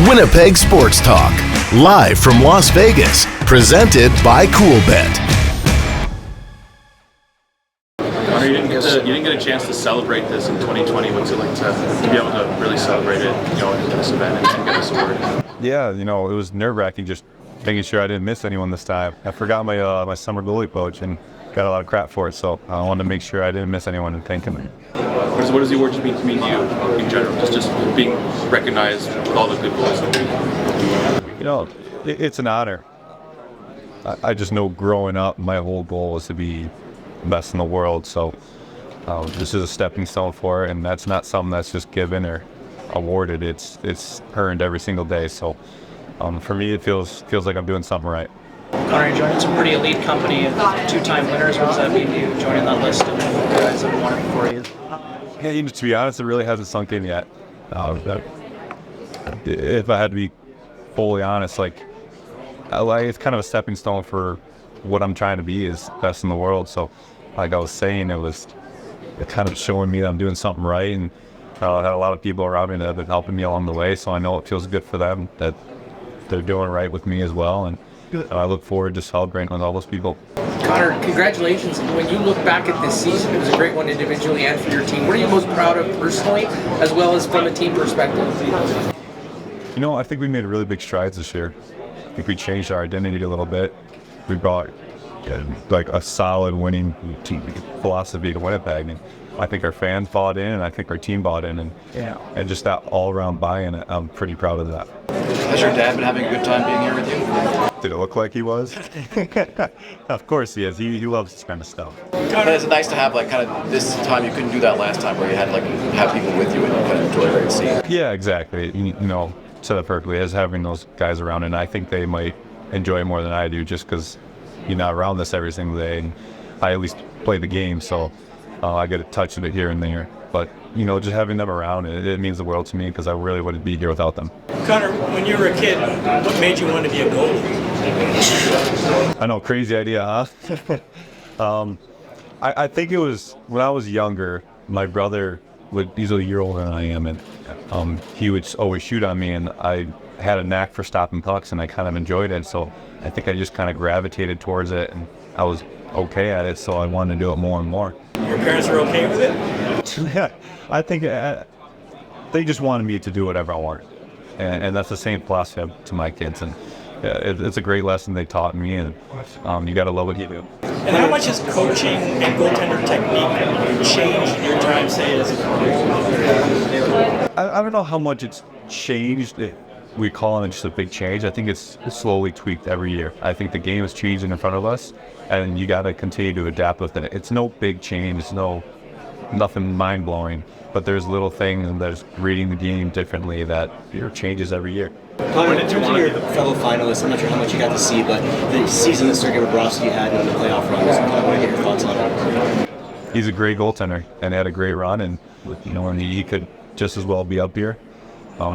Winnipeg Sports Talk, live from Las Vegas, presented by CoolBet. Connor, you didn't get a chance to celebrate this in 2020. What's it like to be able to really celebrate it, into this event and get this award? Yeah, it was nerve-wracking just making sure I didn't miss anyone this time. I forgot my summer goalie coach and got a lot of crap for it, so I wanted to make sure I didn't miss anyone and thank him. What does the award mean to you in general? Just being recognized with all the good goals. It's an honor. I just know growing up, my whole goal was to be the best in the world, so this is a stepping stone for it, and that's not something that's just given or awarded. It's earned every single day, so for me it feels like I'm doing something right. Connor, you're joining some pretty elite company of two-time winners. What does that mean to you, joining that list of guys that have won it before you? Yeah, to be honest, it really hasn't sunk in yet. If I had to be fully honest, it's kind of a stepping stone for what I'm trying to be is best in the world. So, like I was saying, it kind of showing me that I'm doing something right, and I had a lot of people around me that have been helping me along the way. So I know it feels good for them that they're doing right with me as well, and I look forward to celebrating with all those people. Connor, congratulations. When you look back at this season, it was a great one individually and for your team. What are you most proud of personally, as well as from a team perspective? I think we made really big strides this year. I think we changed our identity a little bit. We brought a solid winning team philosophy to Winnipeg, and I think our fans bought in, and I think our team bought in, and just that all-around buy-in. I'm pretty proud of that. Has your dad been having a good time being here with you? Did it look like he was? Of course he is. He loves this kind of stuff. But it's nice to have kind of this time. You couldn't do that last time where you had have people with you and you kind of enjoy what you see. Yeah, exactly. Said it perfectly, as having those guys around, and I think they might enjoy it more than I do just because you're not around this every single day, and I at least play the game, so I get a touch of it here and there. But just having them around, it means the world to me because I really wouldn't be here without them. Connor, when you were a kid, what made you want to be a goalie? I know, crazy idea, huh? I think it was when I was younger. My brother he's a year older than I am, and he would always shoot on me, and I had a knack for stopping pucks, and I kind of enjoyed it. So I think I just kind of gravitated towards it, and I was okay at it, so I wanted to do it more and more. Your parents were okay with it? Yeah, I think they just wanted me to do whatever I wanted, and that's the same philosophy to my kids, and it's a great lesson they taught me, and you got to love what you do. And how much has coaching and goaltender technique changed in your time, say, as a goalie? I don't know how much it's changed. We call it just a big change. I think it's slowly tweaked every year. I think the game is changing in front of us, and you got to continue to adapt with it. It's no big change. It's nothing mind-blowing, but there's little things, and there's reading the game differently that changes every year. Connor, in terms of your fellow finalists, I'm not sure how much you got to see, but the season that Sergei Bobrovsky had in the playoff run, I want to get your thoughts on it. He's a great goaltender and had a great run, and he could just as well be up here.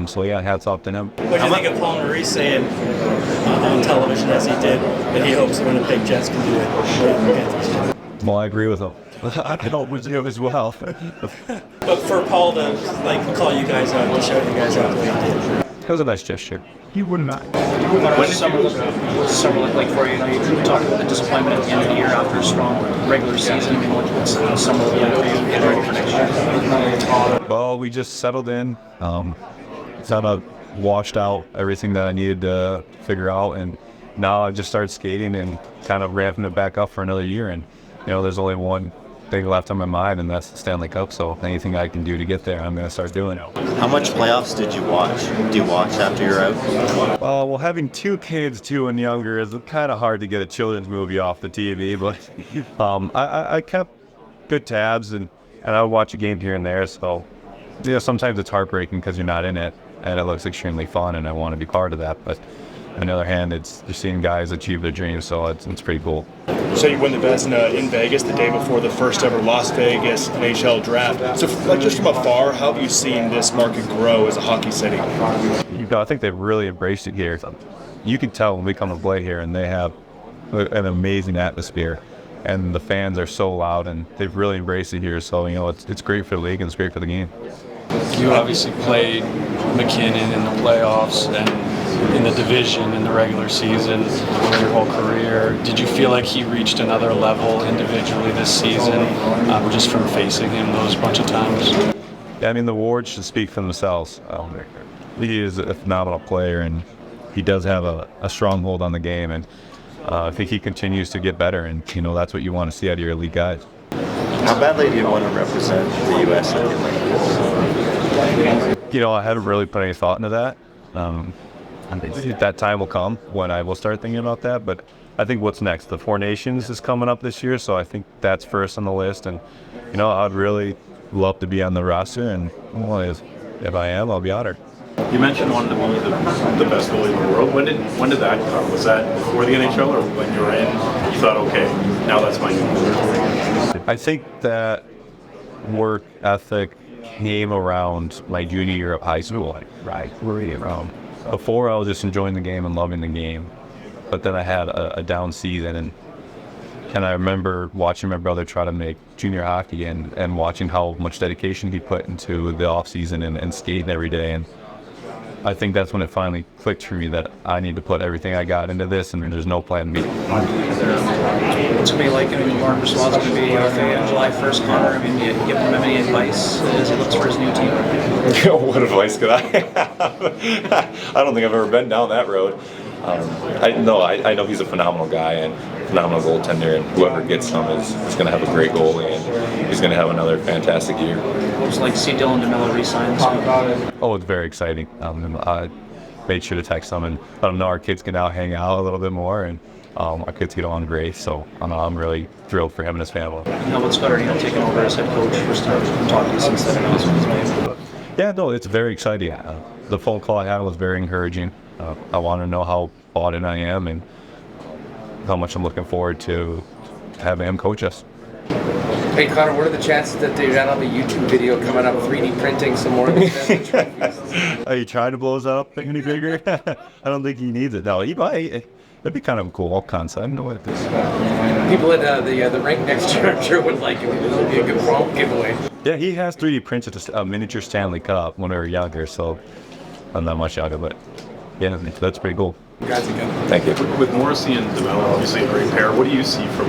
So yeah, hats off to him. What do you think of Paul Maurice saying on television, as he did, that he hopes the Winnipeg Jets can do it? Well, I agree with him. I hope you as well. But for Paul to call you guys out, to show you guys out the way he did. It was a nice gesture. He would not. What does summer look like for you? You talked about the disappointment at the end of the year after a strong regular season. I mean, what's summer look like for you? Get ready for next year. Well, we just settled in. Kind of washed out everything that I needed to figure out, and now I just started skating and kind of ramping it back up for another year. And there's only one thing left on my mind, and that's the Stanley Cup. So anything I can do to get there, I'm going to start doing it. How much playoffs did you watch? Do you watch after you're out? Well, having two kids, 2 and younger, is kind of hard to get a children's movie off the TV. But I kept good tabs, and I would watch a game here and there. So sometimes it's heartbreaking because you're not in it, and it looks extremely fun, and I want to be part of that. But on the other hand, it's just seeing guys achieve their dreams, so it's pretty cool. So you win the Vezina in Vegas the day before the first ever Las Vegas NHL draft. So just from afar, how have you seen this market grow as a hockey city? I think they've really embraced it here. You can tell when we come to play here, and they have an amazing atmosphere, and the fans are so loud, and they've really embraced it here. So it's great for the league, and it's great for the game. You obviously played McKinnon in the playoffs and in the division in the regular season your whole career. Did you feel like he reached another level individually this season just from facing him those bunch of times? Yeah, I mean, the awards should speak for themselves. He is a phenomenal player, and he does have a strong hold on the game, and I think he continues to get better, and that's what you want to see out of your elite guys. How badly do you want to represent the U.S. I haven't really put any thought into that. That time will come when I will start thinking about that, but I think what's next? The Four Nations is coming up this year, so I think that's first on the list, and I'd really love to be on the roster, and if I am, I'll be honored. You mentioned wanting to be the best goalie in the world. When did that come? Was that before the NHL, or when you were in, you thought, okay, now that's my new goal? I think that work ethic came around my junior year of high school. Right. Before, I was just enjoying the game and loving the game, but then I had a down season, and I remember watching my brother try to make junior hockey and watching how much dedication he put into the off season and skating every day. And I think that's when it finally clicked for me that I need to put everything I got into this, and there's no plan B. What's it like? Laurent Brossoit is going to be on July 1st, Connor. I mean, you give him any advice as he looks for his new team? What advice could I have? I don't think I've ever been down that road. I know he's a phenomenal guy and phenomenal goaltender, and whoever gets him is going to have a great goalie, and he's going to have another fantastic year. Just like to see Dylan DeMelo re-sign this week. Oh, it's very exciting. I made sure to text him and let him know our kids can now hang out a little bit more, and our kids get on great, so I'm really thrilled for him and his family. How about Scott Arniel taking over as head coach? First time talking to you since that announcement was made. Yeah, no, it's very exciting. The phone call I had was very encouraging. I want to know how bought in I am and how much I'm looking forward to having him coach us. Hey Connor, what are the chances that they got on the YouTube video coming up 3D printing some more of the Vezina trophies? Are you trying to blow us up any bigger? I don't think he needs it. No, he might. That'd be kind of a cool concept. I don't know what it is. People at the rink next year, I'm sure, would like it. It would be a good promo giveaway. Yeah, he has 3D printed a miniature Stanley Cup when we were younger, so I'm not much younger, but yeah, that's pretty cool. Congrats again. Thank you. With Morrissey and DeMelo, obviously a great pair. What do you see from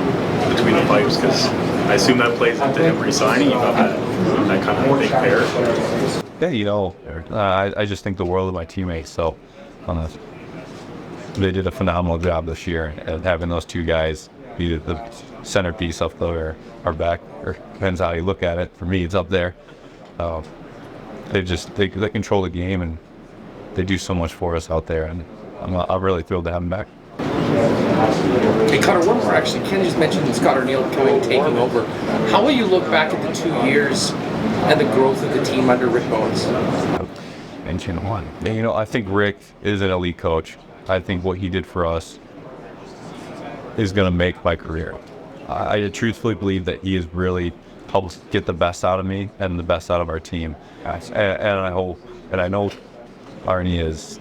between the pipes? Because I assume that plays into him resigning. You got that kind of big pair. Yeah, I just think the world of my teammates. So they did a phenomenal job this year, and having those two guys be the centerpiece of our back, or depends how you look at it. For me, it's up there. They control the game, and they do so much for us out there, and I'm really thrilled to have them back. Hey Connor, one more actually. Ken just mentioned Scott Arniel taking over. How will you look back at the 2 years and the growth of the team under Rick Bowness? Mention one. Yeah, I think Rick is an elite coach. I think what he did for us is going to make my career. I truthfully believe that he has really helped get the best out of me and the best out of our team. And I hope, and I know Arnie is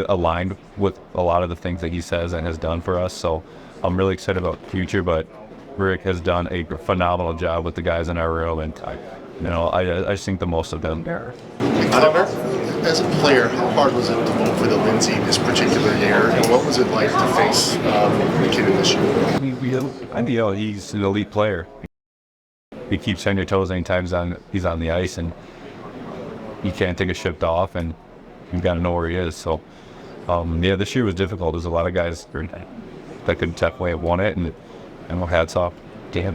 aligned with a lot of the things that he says and has done for us. So I'm really excited about the future, but Rick has done a phenomenal job with the guys in our room, and I just think the most of them. As a player, how hard was it to vote for the Lindsay this particular year, and what was it like to face McKinnon this year? He's an elite player. He keeps on your toes anytime he's on the ice, and you can't take a shift off, and you've got to know where he is. So, this year was difficult. There's a lot of guys that could definitely have won it, and hats off to him.